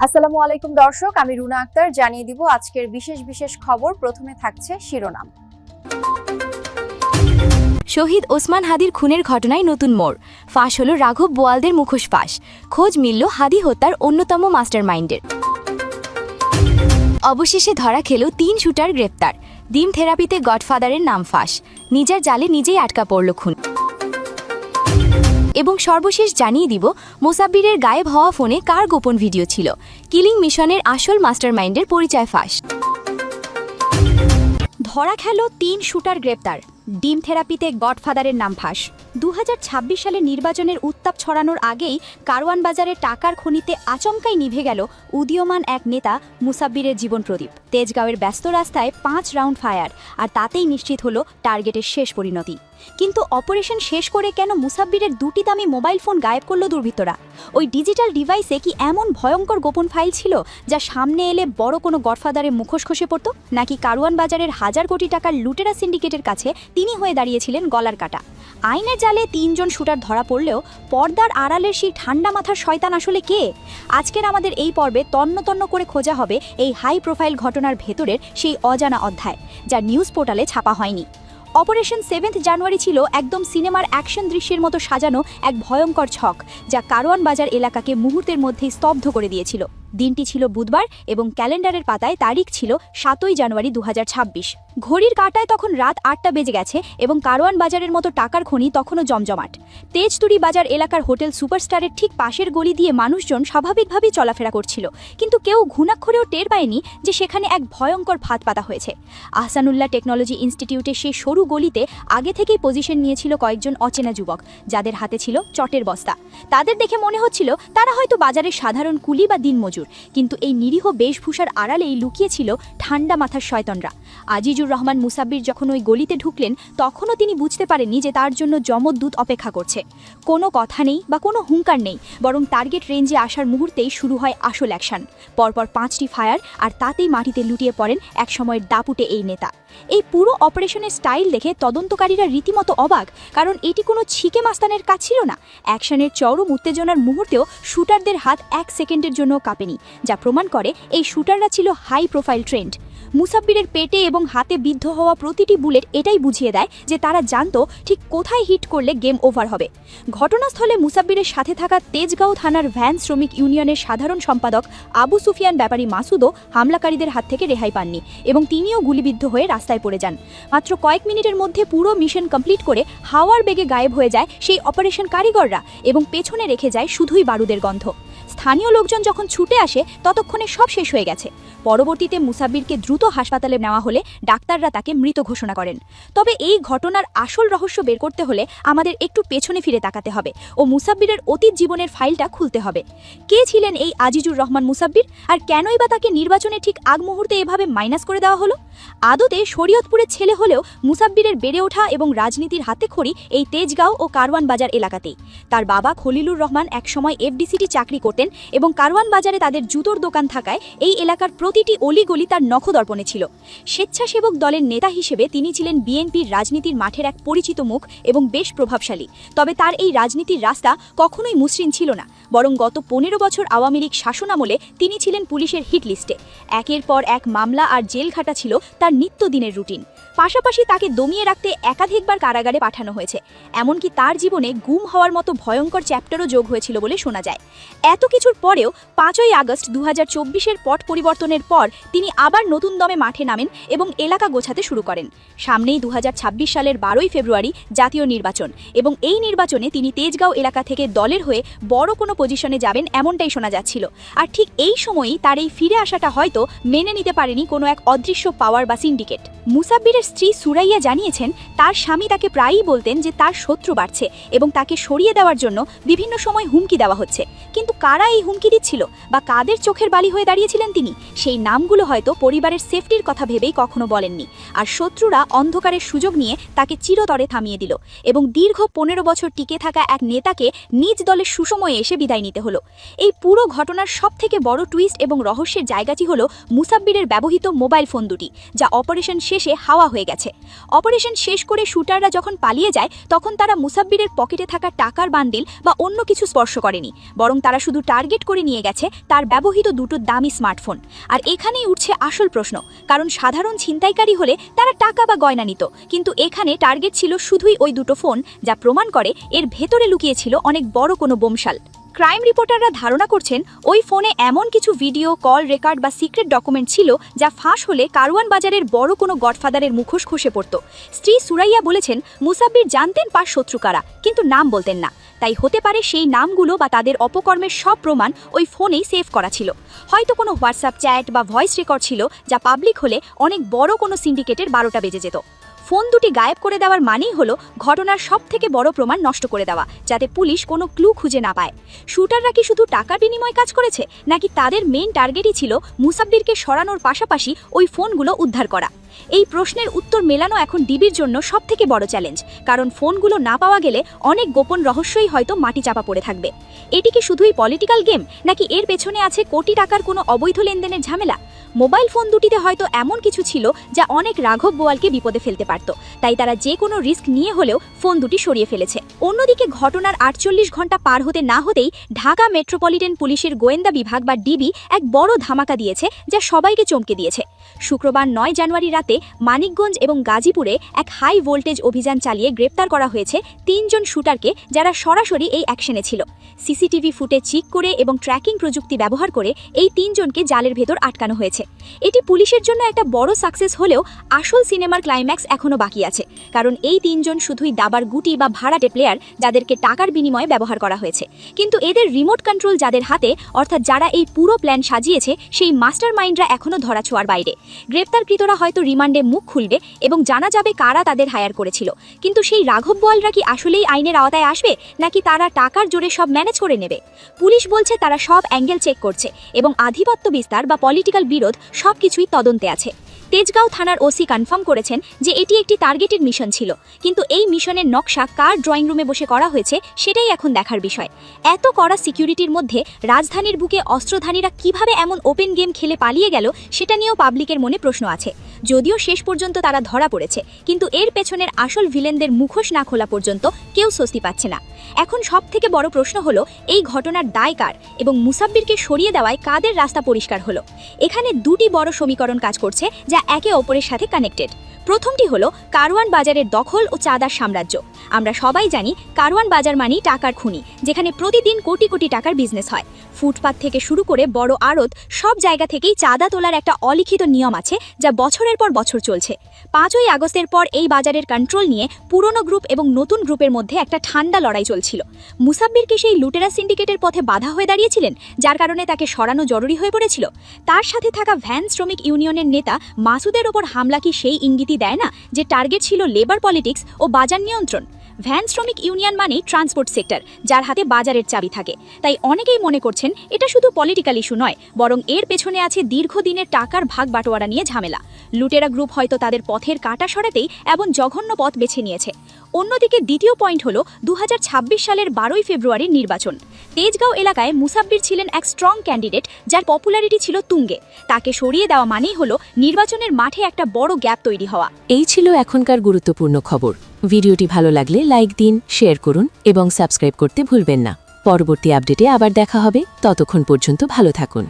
আসসালামু আলাইকুম দর্শক, আমি রুনা আক্তার জানিয়ে দিব আজকের বিশেষ খবর। প্রথমে থাকছে শিরোনাম। শহীদ ওসমান হাদির খুনের ঘটনায় নতুন মোড়, ফাঁস হল রাঘব বোয়ালদের মুখোশ ফাঁস, খোঁজ মিলল হাদি হত্যার অন্যতম মাস্টারমাইন্ডের। অবশেষে ধরা খেল 3 শুটার গ্রেপ্তার, ডিম থেরাপিতে গডফাদারের নাম ফাঁস, নিজের জালে নিজেই আটকা পড়ল খুন। এবং সর্বশেষ জানিয়ে দিব মোসাব্বিরের গায়েব হওয়া ফোনে কার গোপন ভিডিও ছিল, কিলিং মিশনের আসল মাস্টারমাইন্ডের পরিচয় ফাঁস। ধরা খেল 3 শুটার গ্রেপ্তার, ডিম থেরাপিতে গডফাদারের নাম ফাঁস। 2026 সালে নির্বাচনের উত্তাপ ছড়ানোর আগেই কারওয়ান বাজারে টাকার খনিতে আচমকাই নিভে গেল উদীয়মান এক নেতা মুসাব্বিরের জীবন প্রদীপ। তেজগাঁওয়ের ব্যস্ত রাস্তায় 5 রাউন্ড ফায়ার, আর তাতেই নিশ্চিত হলো টার্গেটের শেষ পরিণতি। কিন্তু অপারেশন শেষ করে কেন মুসাব্বিরের 2টি দামি মোবাইল ফোন গায়েব করল দুর্বৃত্তরা? ওই ডিজিটাল ডিভাইসে কি এমন ভয়ঙ্কর গোপন ফাইল ছিল যা সামনে এলে বড় কোনো গডফাদারের মুখোশ খসে পড়ত? নাকি কারওয়ান বাজারের হাজার কোটি টাকার লুটেরা সিন্ডিকেটের কাছে তিনি হয়ে দাঁড়িয়েছিলেন গলার কাটা? আইনের জালে 3 জন শুটার ধরা পড়লেও পর্দার আড়ালের সেই ঠান্ডা মাথার শয়তান আসলে কে? আজকের আমাদের এই পর্বে তন্ন করে খোঁজা হবে এই হাই প্রোফাইল ঘটনার ভেতরের সেই অজানা অধ্যায়, যা নিউজ পোর্টালে ছাপা হয়নি। অপারেশন 7 জানুয়ারি ছিল একদম সিনেমার অ্যাকশন দৃশ্যের মতো সাজানো এক ভয়ঙ্কর ছক, যা কারওয়ান বাজার এলাকাকে মুহূর্তের মধ্যেই স্তব্ধ করে দিয়েছিল। দিনটি ছিল বুধবার এবং ক্যালেন্ডারের পাতায় তারিখ ছিল 7 জানুয়ারি 2026। ঘড়ির কাঁটায় তখন রাত 8টা বেজে গেছে এবং কারওয়ান বাজারের মতো টাকার খনি তখনও জমজমাট। তেজতুরি বাজার এলাকার হোটেল সুপারস্টারের ঠিক পাশের গলি দিয়ে মানুষজন স্বাভাবিকভাবেই চলাফেরা করছিল, কিন্তু কেউ ঘুণাক্ষরেও টের পায়নি যে সেখানে এক ভয়ঙ্কর ফাঁদ পাতা হয়েছে। আহসানুল্লাহ টেকনোলজি ইনস্টিটিউটের সেই সরু গলিতে আগে থেকেই পজিশন নিয়েছিল কয়েকজন অচেনা যুবক, যাদের হাতে ছিল চটের বস্তা। তাদের দেখে মনে হচ্ছিল তারা হয়তো বাজারের সাধারণ কুলি বা দিনমজুর, কিন্তু এই নিরীহ বেশভূষার আড়ালেই লুকিয়েছিল ঠান্ডা মাথার শয়তানরা। আজিজুর রহমান মুসাব্বির যখন ওই গলিতে ঢুকলেন, তখনও তিনি বুঝতে পারেননি যে তার জন্য যমদূত অপেক্ষা করছে। কোনো কথা নেই বা কোনো হুঙ্কার নেই, বরং টার্গেট রেঞ্জে আসার মুহূর্তেই শুরু হয় আসল অ্যাকশন। পরপর 5টি ফায়ার, আর তাতেই মাটিতে লুটিয়ে পড়েন এক সময়ের দাপুটে এই নেতা। এই পুরো অপারেশনের স্টাইল দেখে তদন্তকারীরা রীতিমতো অবাক, কারণ এটি কোনো ছিকে মাস্তানের কাজ ছিল না। অ্যাকশনের চরম উত্তেজনার মুহূর্তেও শুটারদের হাত 1 সেকেন্ডের জন্য কাঁপেনি, যা প্রমাণ করে এই শুটাররা ছিল হাই প্রোফাইল ট্রেন্ড। মুসাব্বিরের পেটে এবং হাতে বিদ্ধ হওয়া প্রতিটি বুলেট এটাই বুঝিয়ে দেয় যে তারা জানতো ঠিক কোথায় হিট করলে গেম ওভার হবে। ঘটনাস্থলে মুসাব্বিরের সাথে থাকা তেজগাঁও থানার ভ্যান শ্রমিক ইউনিয়নের সাধারণ সম্পাদক আবু সুফিয়ান ব্যাপারী মাসুদও হামলাকারীদের হাত থেকে রেহাই পাননি এবং তিনিও গুলিবিদ্ধ হয়ে রাস্তায় পড়ে যান। মাত্র কয়েক মিনিটের মধ্যে পুরো মিশন কমপ্লিট করে হাওয়ার বেগে গায়েব হয়ে যায় সেই অপারেশন কারিগররা এবং পেছনে রেখে যায় শুধুই বারুদের গন্ধ। স্থানীয় লোকজন যখন ছুটে আসে, ততক্ষণে সব শেষ হয়ে গেছে। পরবর্তীতে মুসাব্বিরকে দ্রুত হাসপাতালে নেওয়া হলে ডাক্তাররা তাকে মৃত ঘোষণা করেন। তবে এই ঘটনার আসল রহস্য বের করতে হলে আমাদের একটু পেছনে ফিরে তাকাতে হবে ও মুসাব্বিরের অতীত জীবনের ফাইলটা খুলতে হবে। কে ছিলেন এই আজিজুর রহমান মুসাব্বির, আর কেনই বা তাকে নির্বাচনের ঠিক আগ মুহূর্তে এভাবে মাইনাস করে দেওয়া হলো? আদতে শরীয়তপুরের ছেলে হলেও মুসাব্বিরের বেড়ে ওঠা এবং রাজনীতির হাতে খড়ি এই তেজগাঁও ও কারওয়ান বাজার এলাকাতেই। তার বাবা খলিলুর রহমান একসময় এফডিসিটি চাকরি করতেন এবং কারওয়ান বাজারে তাদের জুতোর দোকান থাকায় এই এলাকার প্রতিটি অলিগলি তার নখদর্পণে ছিল। স্বেচ্ছাসেবক দলের নেতা হিসেবে তিনি ছিলেন বিএনপির রাজনীতির মাঠের এক পরিচিত মুখ এবং বেশ প্রভাবশালী। তবে তার এই রাজনীতির রাস্তা কখনোই মসৃণ ছিল না, বরং গত 15 বছর আওয়ামী লীগ শাসনামলে তিনি ছিলেন পুলিশের হিট লিস্টে। একের পর এক মামলা আর জেল খাটা ছিল তার নিত্যদিনের রুটিন। পাশাপাশি তাকে দমিয়ে রাখতে একাধিকবার কারাগারে পাঠানো হয়েছে, এমনকি তার জীবনে গুম হওয়ার মতো ভয়ঙ্কর চ্যাপ্টারও যোগ হয়েছিল বলে শোনা যায়। এত কিছুর পরেও 5 আগস্ট 2024-এর পট পরিবর্তনের পর তিনি আবার নতুন দমে মাঠে নামেন এবং এলাকা গোছাতে শুরু করেন। সামনেই 2026 সালের 12 ফেব্রুয়ারি জাতীয় নির্বাচন, এবং এই নির্বাচনে তিনি তেজগাঁও এলাকা থেকে দলের হয়ে বড় কোনো পজিশনে যাবেন এমনটাই শোনা যাচ্ছিল। আর ঠিক এই সময়ই তার এই ফিরে আসাটা হয়তো মেনে নিতে পারেনি কোনো এক অদৃশ্য পাওয়ার বা সিন্ডিকেট। মুসাব্বিরের স্ত্রী সুরাইয়া জানিয়েছেন, তার স্বামী তাকে প্রায়ই বলতেন যে তার শত্রু বাড়ছে এবং তাকে সরিয়ে দেওয়ার জন্য বিভিন্ন সময় হুমকি দেওয়া হচ্ছে। কিন্তু কারা এই হুমকি দিচ্ছিল বা কাদের চোখের বালি হয়ে দাঁড়িয়েছিলেন তিনি, সেই নামগুলো হয়তো পরিবারের সেফটির কথা ভেবেই কখনো বলেননি। আর শত্রুরা অন্ধকারের সুযোগ নিয়ে তাকে চিরতরে থামিয়ে দিল এবং দীর্ঘ 15 বছর টিকে থাকা এক নেতাকে নিজ দলের সুসময়ে এসে বিদায় নিতে হলো। এই পুরো ঘটনার সবথেকে বড় টুইস্ট এবং রহস্যের জায়গাটি হলো মুসাব্বিরের ব্যবহৃত মোবাইল ফোন দুটি, যা অপারেশন শেষে হাওয়া হয়ে গেছে। অপারেশন শেষ করে শুটাররা যখন পালিয়ে যায়, তখন তারা মুসাব্বিরের পকেটে থাকা টাকার বান্ডিল বা অন্য কিছু স্পর্শ করেনি, বরং তারা শুধু শুধু টার্গেট করে নিয়ে গেছে তার ব্যবহৃত দুটো দামি স্মার্টফোন। আর এখানেই উঠছে আসল প্রশ্ন, কারণ সাধারণ ছিনতাইকারী হলে তারা টাকা বা গয়না নিত, কিন্তু এখানে টার্গেট ছিল শুধুই ওই দুটো ফোন, যা প্রমাণ করে এর ভেতরে লুকিয়ে ছিল অনেক বড় কোনো বোমশাল। ক্রাইম রিপোর্টাররা ধারণা করছেন ওই ফোনে এমন কিছু ভিডিও, কল রেকর্ড বা সিক্রেট ডকুমেন্ট ছিল যা ফাঁস হলে কারওয়ান বাজারের বড় কোনো গডফাদারের মুখোশ খসে পড়ত। স্ত্রী সুরাইয়া বলেছেন মুসাব্বির জানতেন পার শত্রু কারা, কিন্তু নাম বলতেন না। তাই হতে পারে সেই নামগুলো বা তাদের অপকর্মের সব প্রমাণ ওই ফোনেই সেভ করা ছিল। হয়তো কোনো হোয়াটসঅ্যাপ চ্যাট বা ভয়েস রেকর্ড ছিল যা পাবলিক হলে অনেক বড় কোনো সিন্ডিকেটের 12টা বেজে যেত। ফোন দুটি গায়েব করে দেওয়ার মানেই হলো ঘটনার সবথেকে বড় প্রমাণ নষ্ট করে দেওয়া, যাতে পুলিশ কোনো ক্লু খুঁজে না পায়। শুটাররা কি শুধু টাকার বিনিময়ে কাজ করেছে, নাকি তাদের মেইন টার্গেটই ছিল মুসাব্বিরকে সরানোর পাশাপাশি ওই ফোনগুলো উদ্ধার করা? এই প্রশ্নের উত্তর মেলানো এখন ডিবির জন্য সবথেকে বড় চ্যালেঞ্জ, কারণ ফোনগুলো না পাওয়া গেলে অনেক গোপন রহস্যই হয়তো মাটি চাপা পড়ে থাকবে। এটি কি শুধুই পলিটিক্যাল গেম, নাকি এর পেছনে আছে কোটি টাকার কোনো অবৈধ লেনদেনের ঝামেলা? মোবাইল ফোন দুটিতে হয়তো এমন কিছু ছিল যা অনেক রাঘব বোয়ালকে বিপদে ফেলতে পারত, তাই তারা যে কোনো রিস্ক নিয়ে হলেও ফোন দুটি সরিয়ে ফেলেছে। অন্যদিকে ঘটনার 48 ঘন্টা পার হতে না হতেই ঢাকা মেট্রোপলিটন পুলিশের গোয়েন্দা বিভাগ বা ডিবি এক বড় ধামাকা দিয়েছে, যা সবাইকে চমকে দিয়েছে। শুক্রবার 9 জানুয়ারি রাতে মানিকগঞ্জ এবং গাজীপুরে এক হাই ভোল্টেজ অভিযান চালিয়ে গ্রেপ্তার করা হয়েছে 3 জন শুটারকে, যারা সরাসরি এই অ্যাকশনে ছিল। সিসিটিভি ফুটেজ চেক করে এবং ট্র্যাকিং প্রযুক্তি ব্যবহার করে এই 3 জনকে জালের ভেতর আটকানো হয়েছে। এটি পুলিশের জন্য একটা বড় সাকসেস হলেও আসল সিনেমার ক্লাইম্যাক্স এখনো বাকি আছে, কারণ এই 3 জন শুধুই দাবার গুটি বা ভাড়াটে প্লেয়ার, যাদেরকে টাকার বিনিময়ে ব্যবহার করা হয়েছে। কিন্তু এদের রিমোট কন্ট্রোল যাদের হাতে, অর্থাৎ যারা এই পুরো প্ল্যান সাজিয়েছে, সেই মাস্টার মাইন্ডরা এখনো ধরাছোঁয়ার বাইরে। গ্রেপ্তারকৃতরা হয়তো রিমান্ডে মুখ খুলবে এবং জানা যাবে কারা তাদের হায়ার করেছিল, কিন্তু সেই রাঘব বোয়ালরা কি আসলেই আইনের আওতায় আসবে, নাকি তারা টাকার জোরে সব ম্যানেজ করে নেবে? পুলিশ বলছে তারা সব অ্যাঙ্গেল চেক করছে এবং আধিপত্য বিস্তার বা পলিটিক্যাল বিরোধ সবকিছুই তদন্তে আছে। তেজগাঁও থানার ওসি কনফার্ম করেছেন যে এটি একটি টার্গেটেড মিশন ছিল, কিন্তু এই মিশনের নকশা কার ড্রয়িং রুমে বসে করা হয়েছে সেটাই এখন দেখার বিষয়। এত কড়া সিকিউরিটির মধ্যে রাজধানীর বুকে অস্ত্রধারীরা কিভাবে এমন ওপেন গেম খেলে পালিয়ে গেল, সেটা নিয়েও পাবলিকের মনে প্রশ্ন আছে। যদিও শেষ পর্যন্ত তারা ধরা পড়েছে, কিন্তু এর পেছনের আসল ভিলেনদের মুখোশ না খোলা পর্যন্ত কেউ স্বস্তি পাচ্ছে না। এখন সবথেকে বড় প্রশ্ন হলো এই ঘটনার দায় কার এবং মুসাব্বিরকে সরিয়ে দেওয়ায় কাদের রাস্তা পরিষ্কার হলো? এখানে দুটি বড় সমীকরণ কাজ করছে যা একে অপরের সাথে কানেক্টেড। প্রথমটি হলো কারওয়ান বাজারের দখল ও চাঁদার সাম্রাজ্য। আমরা সবাই জানি কারওয়ান বাজার মানেই টাকার খনি, যেখানে প্রতিদিন কোটি কোটি টাকার বিজনেস হয়। ফুটপাত থেকে শুরু করে বড় আড়ত, সব জায়গা থেকেই চাঁদা তোলার একটা অলিখিত নিয়ম আছে, যা বছরের পর বছর চলছে। 5ই আগস্টের পর এই বাজারের কন্ট্রোল নিয়ে পুরনো গ্রুপ এবং নতুন গ্রুপের মধ্যে একটা ঠান্ডা লড়াই চলছিল। মুসাব্বির কি সেই লুটেরা সিন্ডিকেটের পথে বাধা হয়ে দাঁড়িয়েছিলেন, যার কারণে তাকে সরানো জরুরি হয়ে পড়েছিল? তার সাথে থাকা ভ্যান শ্রমিক ইউনিয়নের নেতা মাসুদের ওপর হামলা কি সেই ইঙ্গিতই দেয় না যে টার্গেট ছিল লেবার পলিটিক্স ও বাজার নিয়ন্ত্রণ? ভ্যান শ্রমিক ইউনিয়ন মানেই ট্রান্সপোর্ট সেক্টর, যার হাতে বাজারের চাবি থাকে। তাই অনেকেই মনে করছেন এটা শুধু পলিটিক্যাল ইস্যু নয়, বরং এর পেছনে আছে দীর্ঘদিনের টাকার ভাগ বাটোয়ারা নিয়ে ঝামেলা। লুটেরা গ্রুপ হয়তো তাদের পথের কাঁটা সরাতেই এমন জঘন্য পথ বেছে নিয়েছে। অন্যদিকে দ্বিতীয় পয়েন্ট হলো 2026 সালের 12ই ফেব্রুয়ারির নির্বাচন। তেজগাঁও এলাকায় মুসাব্বির ছিলেন এক স্ট্রং ক্যান্ডিডেট, যার পপুলারিটি ছিল তুঙ্গে। তাকে সরিয়ে দেওয়া মানেই হলো নির্বাচনের মাঠে একটা বড় গ্যাপ তৈরি হওয়া। এই ছিল এখনকার গুরুত্বপূর্ণ খবর। ভিডিওটি ভালো লাগলে লাইক দিন, শেয়ার করুন এবং সাবস্ক্রাইব করতে ভুলবেন না। পরবর্তী আপডেটে আবার দেখা হবে, ততক্ষণ পর্যন্ত ভালো থাকুন।